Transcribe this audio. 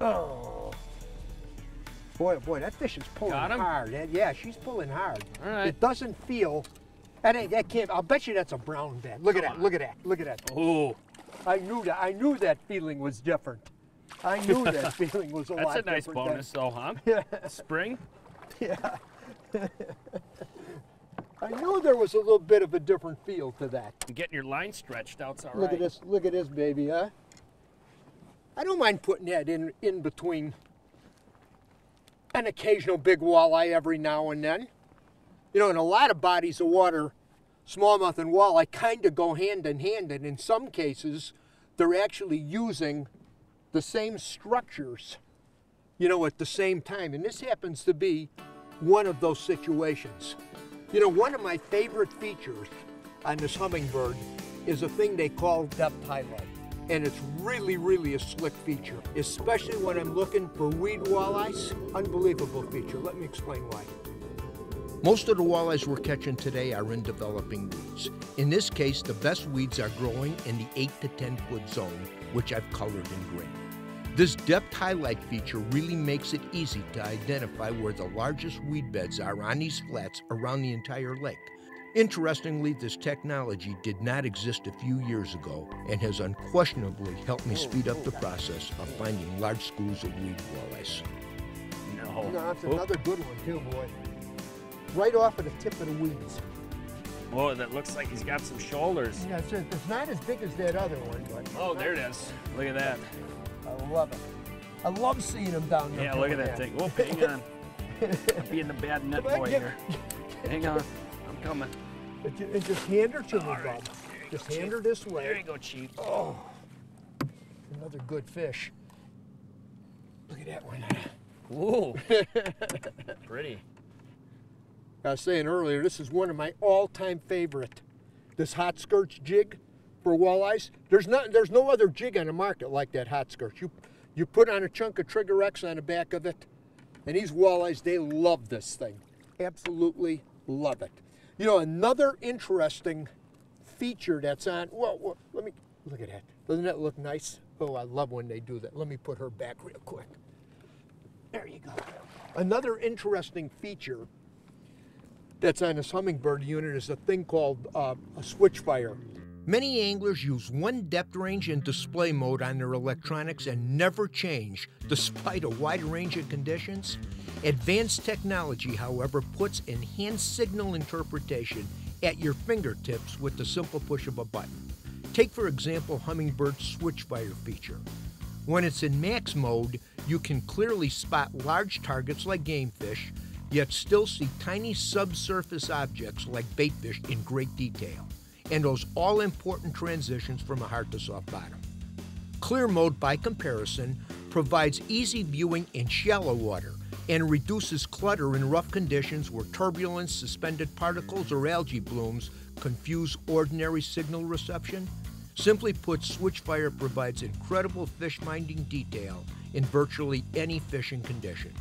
Oh. Boy, oh boy, that fish is pulling hard. Yeah, she's pulling hard. All right. It doesn't feel, that can't, I'll bet you that's a brown bed. Look at that, look at that, look at that. Oh. I knew that feeling was different. I knew that feeling was a lot different. That's a nice bonus though, huh? Yeah. Spring? Yeah. I knew there was a little bit of a different feel to that. Getting your line stretched out's all Look right. look at this baby, huh? I don't mind putting that in between an occasional big walleye every now and then. You know, in a lot of bodies of water, smallmouth and walleye kind of go hand in hand, and in some cases, they're actually using the same structures, you know, at the same time. And this happens to be one of those situations. You know, one of my favorite features on this hummingbird is a thing they call depth highlight. And it's really, really a slick feature, especially when I'm looking for weed walleyes. Unbelievable feature. Let me explain why. Most of the walleyes we're catching today are in developing weeds. In this case, the best weeds are growing in the 8 to 10 foot zone, which I've colored in green. This depth highlight feature really makes it easy to identify where the largest weed beds are on these flats around the entire lake. Interestingly, this technology did not exist a few years ago and has unquestionably helped me speed up the process of finding large schools of weed walleyes. No. No, that's another good one too, boy. Right off of the tip of the weeds. Oh, that looks like he's got some shoulders. Yeah, it's not as big as that other one, but... Oh, there it is. Look at that. I love it. I love seeing them down there. Yeah, look at that thing. Oh, hang on. I'm being a bad net boy here. Hang on. I'm coming. And just hand her to me, Bob. Just hand her this way. There you go, Chief. Oh, another good fish. Look at that one. Ooh. Pretty. I was saying earlier, this is one of my all-time favorite. This hot skirts jig for walleyes. There's no other jig on the market like that hot skirts. You put on a chunk of Trigger X on the back of it, and these walleyes, they love this thing. Absolutely love it. You know, another interesting feature that's on, well, let me, look at that. Doesn't that look nice? Oh, I love when they do that. Let me put her back real quick. There you go. Another interesting feature that's on this hummingbird unit is a thing called a switch fire. Many anglers use one depth range and display mode on their electronics and never change, despite a wide range of conditions. Advanced technology, however, puts enhanced signal interpretation at your fingertips with the simple push of a button. Take, for example, Hummingbird's switch fire feature. When it's in max mode, you can clearly spot large targets like game fish, yet still see tiny subsurface objects like baitfish in great detail, and those all-important transitions from a hard to soft bottom. Clear mode, by comparison, provides easy viewing in shallow water and reduces clutter in rough conditions where turbulence, suspended particles, or algae blooms confuse ordinary signal reception. Simply put, Switchfire provides incredible fish-minding detail in virtually any fishing condition.